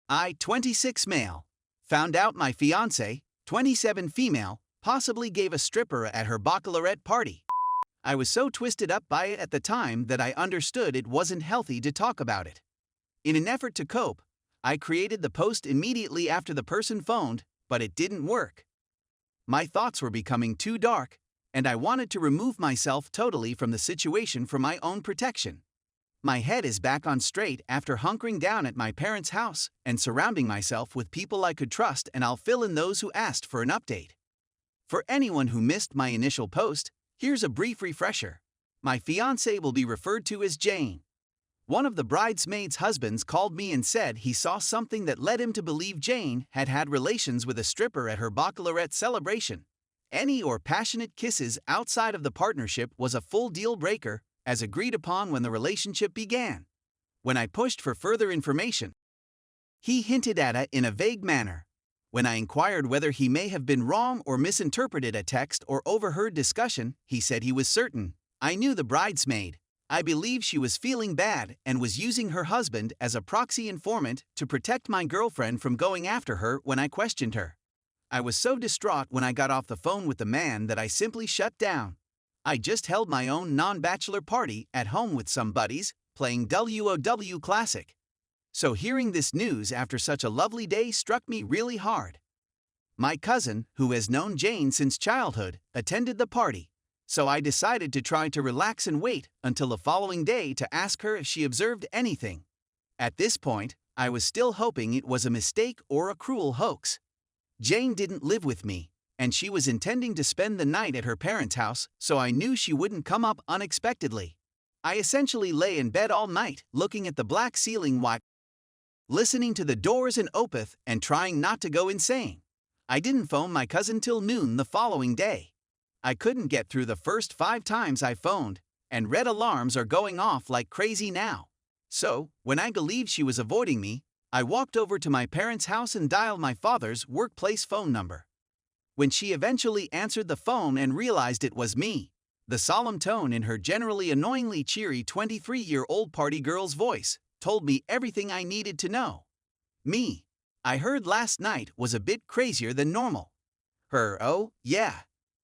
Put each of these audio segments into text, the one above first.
I, 26 male, found out my fiance, 27 female, possibly gave a stripper at her baccalaureate party. I was so twisted up by it at the time that I understood it wasn't healthy to talk about it. In an effort to cope, I created the post immediately after the person phoned, but it didn't work. My thoughts were becoming too dark, and I wanted to remove myself totally from the situation for my own protection. My head is back on straight after hunkering down at my parents' house and surrounding myself with people I could trust, and I'll fill in those who asked for an update. For anyone who missed my initial post, here's a brief refresher. My fiancé will be referred to as Jane. One of the bridesmaids' husbands called me and said he saw something that led him to believe Jane had had relations with a stripper at her baccalaureate celebration. Any or passionate kisses outside of the partnership was a full deal breaker, as agreed upon when the relationship began. When I pushed for further information, he hinted at it in a vague manner. When I inquired whether he may have been wrong or misinterpreted a text or overheard discussion, he said he was certain. I knew the bridesmaid. I believe she was feeling bad and was using her husband as a proxy informant to protect my girlfriend from going after her when I questioned her. I was so distraught when I got off the phone with the man that I simply shut down. I just held my own non-bachelor party at home with some buddies, playing WoW Classic. So hearing this news after such a lovely day struck me really hard. My cousin, who has known Jane since childhood, attended the party, so I decided to try to relax and wait until the following day to ask her if she observed anything. At this point, I was still hoping it was a mistake or a cruel hoax. Jane didn't live with me, and she was intending to spend the night at her parents' house, so I knew she wouldn't come up unexpectedly. I essentially lay in bed all night, looking at the black ceiling while listening to the doors and opeth and trying not to go insane. I didn't phone my cousin till noon the following day. I couldn't get through the first 5 times I phoned, and red alarms are going off like crazy now. So, when I believed she was avoiding me, I walked over to my parents' house and dialed my father's workplace phone number. When she eventually answered the phone and realized it was me, the solemn tone in her generally annoyingly cheery 23-year-old party girl's voice told me everything I needed to know. Me, I heard last night, was a bit crazier than normal. Her, oh, yeah.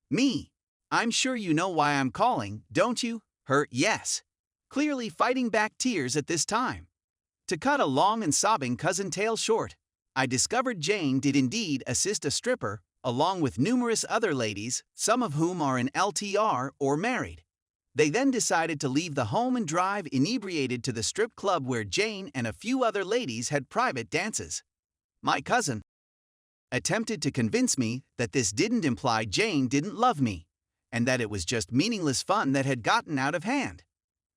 Me, I'm sure you know why I'm calling, don't you? Her, yes. Clearly fighting back tears at this time. To cut a long and sobbing cousin tale short, I discovered Jane did indeed assist a stripper, along with numerous other ladies, some of whom are in LTR or married. They then decided to leave the home and drive inebriated to the strip club where Jane and a few other ladies had private dances. My cousin attempted to convince me that this didn't imply Jane didn't love me, and that it was just meaningless fun that had gotten out of hand.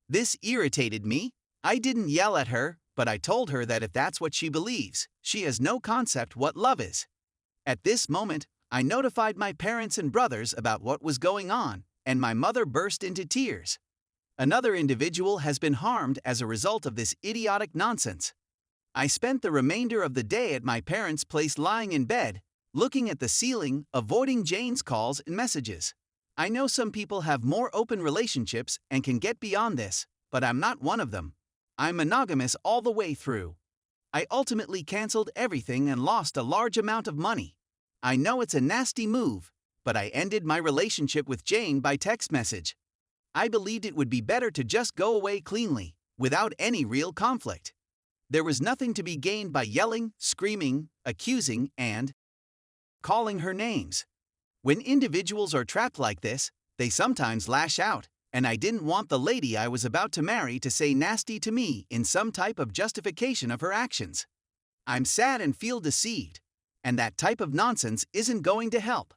This irritated me. I didn't yell at her, but I told her that if that's what she believes, she has no concept what love is. At this moment, I notified my parents and brothers about what was going on, and my mother burst into tears. Another individual has been harmed as a result of this idiotic nonsense. I spent the remainder of the day at my parents' place lying in bed, looking at the ceiling, avoiding Jane's calls and messages. I know some people have more open relationships and can get beyond this, but I'm not one of them. I'm monogamous all the way through. I ultimately canceled everything and lost a large amount of money. I know it's a nasty move, but I ended my relationship with Jane by text message. I believed it would be better to just go away cleanly, without any real conflict. There was nothing to be gained by yelling, screaming, accusing, and calling her names. When individuals are trapped like this, they sometimes lash out, and I didn't want the lady I was about to marry to say nasty to me in some type of justification of her actions. I'm sad and feel deceived, and that type of nonsense isn't going to help.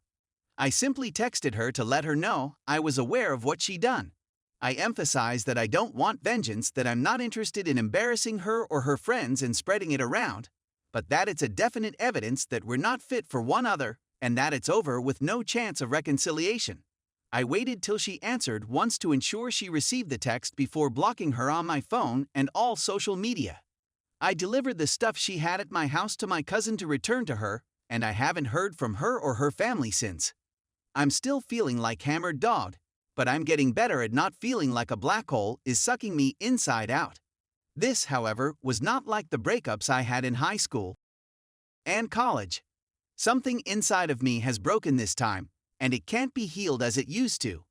I simply texted her to let her know I was aware of what she'd done. I emphasized that I don't want vengeance, that I'm not interested in embarrassing her or her friends and spreading it around, but that it's a definite evidence that we're not fit for one another, and that it's over with no chance of reconciliation. I waited till she answered once to ensure she received the text before blocking her on my phone and all social media. I delivered the stuff she had at my house to my cousin to return to her, and I haven't heard from her or her family since. I'm still feeling like hammered dog, but I'm getting better at not feeling like a black hole is sucking me inside out. This, however, was not like the breakups I had in high school and college. Something inside of me has broken this time, and it can't be healed as it used to.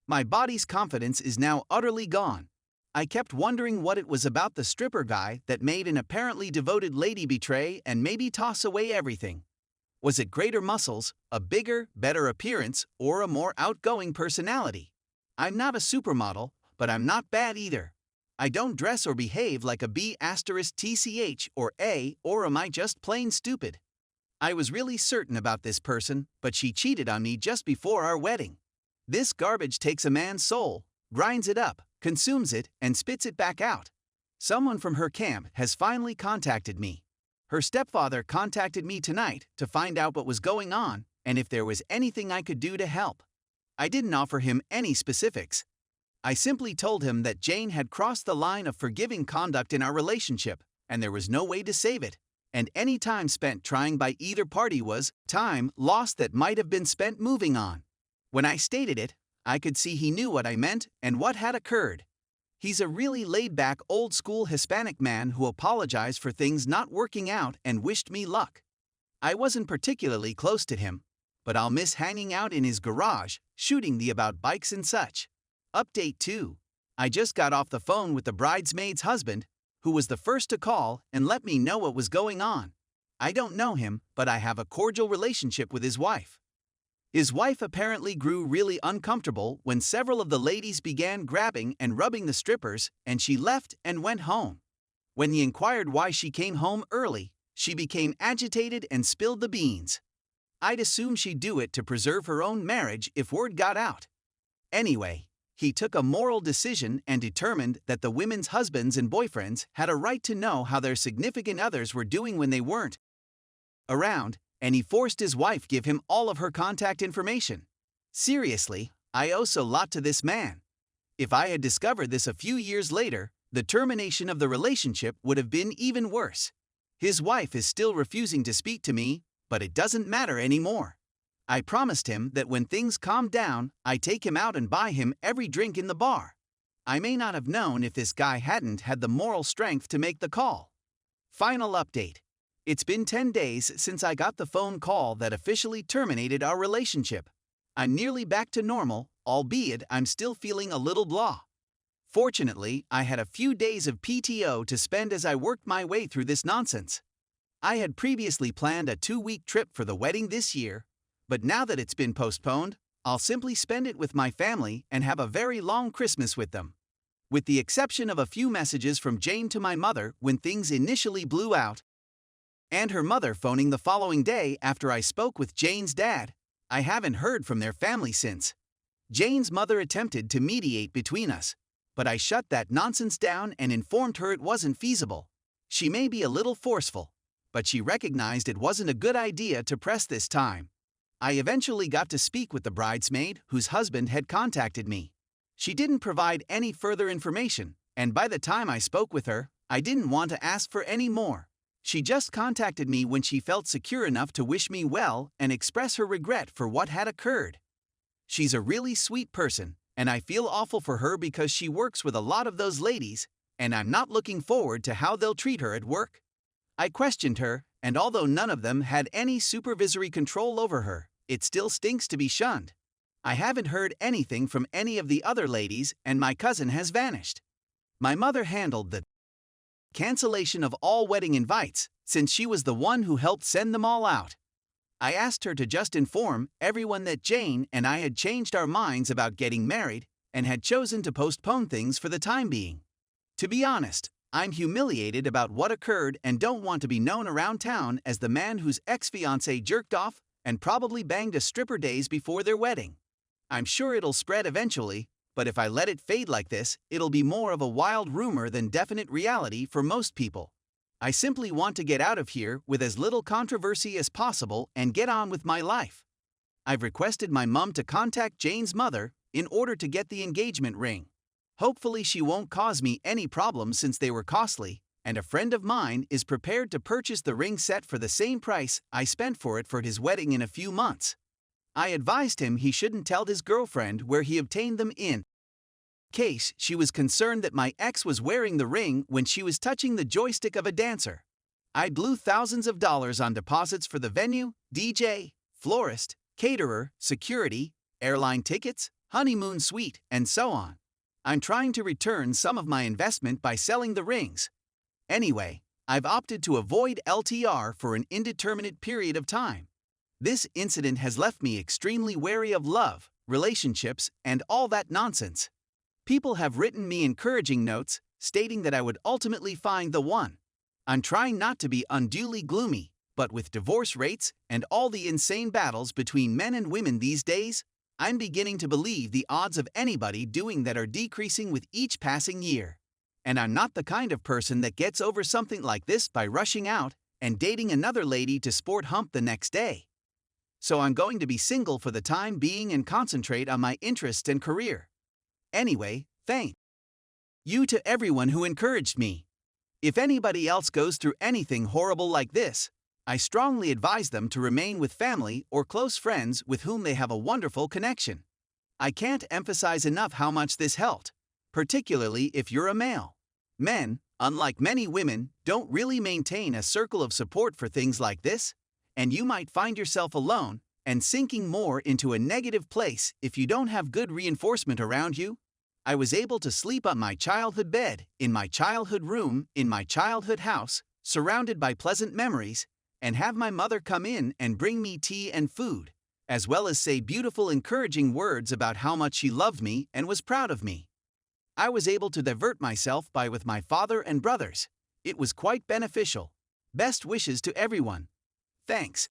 My body's confidence is now utterly gone. I kept wondering what it was about the stripper guy that made an apparently devoted lady betray and maybe toss away everything. Was it greater muscles, a bigger, better appearance, or a more outgoing personality? I'm not a supermodel, but I'm not bad either. I don't dress or behave like a B*TCH or A, or am I just plain stupid? I was really certain about this person, but she cheated on me just before our wedding. This garbage takes a man's soul, grinds it up, consumes it, and spits it back out. Someone from her camp has finally contacted me. Her stepfather contacted me tonight to find out what was going on and if there was anything I could do to help. I didn't offer him any specifics. I simply told him that Jane had crossed the line of forgiving conduct in our relationship, and there was no way to save it. And any time spent trying by either party was time lost that might have been spent moving on. When I stated it, I could see he knew what I meant and what had occurred. He's a really laid-back, old-school Hispanic man who apologized for things not working out and wished me luck. I wasn't particularly close to him, but I'll miss hanging out in his garage, shooting the about bikes and such. Update 2. I just got off the phone with the bridesmaid's husband, who was the first to call and let me know what was going on. I don't know him, but I have a cordial relationship with his wife. His wife apparently grew really uncomfortable when several of the ladies began grabbing and rubbing the strippers, and she left and went home. When he inquired why she came home early, she became agitated and spilled the beans. I'd assume she'd do it to preserve her own marriage if word got out. Anyway, he took a moral decision and determined that the women's husbands and boyfriends had a right to know how their significant others were doing when they weren't around, and he forced his wife give him all of her contact information. Seriously, I owe so lot to this man. If I had discovered this a few years later, the termination of the relationship would have been even worse. His wife is still refusing to speak to me, but it doesn't matter anymore. I promised him that when things calmed down, I'd take him out and buy him every drink in the bar. I may not have known if this guy hadn't had the moral strength to make the call. Final update. It's been 10 days since I got the phone call that officially terminated our relationship. I'm nearly back to normal, albeit I'm still feeling a little blah. Fortunately, I had a few days of PTO to spend as I worked my way through this nonsense. I had previously planned a 2-week trip for the wedding this year, but now that it's been postponed, I'll simply spend it with my family and have a very long Christmas with them. With the exception of a few messages from Jane to my mother when things initially blew out, and her mother phoning the following day after I spoke with Jane's dad, I haven't heard from their family since. Jane's mother attempted to mediate between us, but I shut that nonsense down and informed her it wasn't feasible. She may be a little forceful, but she recognized it wasn't a good idea to press this time. I eventually got to speak with the bridesmaid whose husband had contacted me. She didn't provide any further information, and by the time I spoke with her, I didn't want to ask for any more. She just contacted me when she felt secure enough to wish me well and express her regret for what had occurred. She's a really sweet person, and I feel awful for her because she works with a lot of those ladies, and I'm not looking forward to how they'll treat her at work. I questioned her, and although none of them had any supervisory control over her, it still stinks to be shunned. I haven't heard anything from any of the other ladies, and my cousin has vanished. My mother handled the cancellation of all wedding invites, since she was the one who helped send them all out. I asked her to just inform everyone that Jane and I had changed our minds about getting married and had chosen to postpone things for the time being. To be honest, I'm humiliated about what occurred and don't want to be known around town as the man whose ex-fiancée jerked off and probably banged a stripper days before their wedding. I'm sure it'll spread eventually, but if I let it fade like this, it'll be more of a wild rumor than definite reality for most people. I simply want to get out of here with as little controversy as possible and get on with my life. I've requested my mom to contact Jane's mother in order to get the engagement ring. Hopefully she won't cause me any problems since they were costly, and a friend of mine is prepared to purchase the ring set for the same price I spent for it for his wedding in a few months. I advised him he shouldn't tell his girlfriend where he obtained them in Case, she was concerned that my ex was wearing the ring when she was touching the joystick of a dancer. I blew thousands of dollars on deposits for the venue, DJ, florist, caterer, security, airline tickets, honeymoon suite, and so on. I'm trying to return some of my investment by selling the rings. Anyway, I've opted to avoid LTR for an indeterminate period of time. This incident has left me extremely wary of love, relationships, and all that nonsense. People have written me encouraging notes, stating that I would ultimately find the one. I'm trying not to be unduly gloomy, but with divorce rates and all the insane battles between men and women these days, I'm beginning to believe the odds of anybody doing that are decreasing with each passing year. And I'm not the kind of person that gets over something like this by rushing out and dating another lady to sport hump the next day. So I'm going to be single for the time being and concentrate on my interests and career. Anyway, thank you to everyone who encouraged me. If anybody else goes through anything horrible like this, I strongly advise them to remain with family or close friends with whom they have a wonderful connection. I can't emphasize enough how much this helped, particularly if you're a male. Men, unlike many women, don't really maintain a circle of support for things like this, and you might find yourself alone and sinking more into a negative place if you don't have good reinforcement around you. I was able to sleep on my childhood bed, in my childhood room, in my childhood house, surrounded by pleasant memories, and have my mother come in and bring me tea and food, as well as say beautiful encouraging words about how much she loved me and was proud of me. I was able to divert myself by with my father and brothers. It was quite beneficial. Best wishes to everyone. Thanks.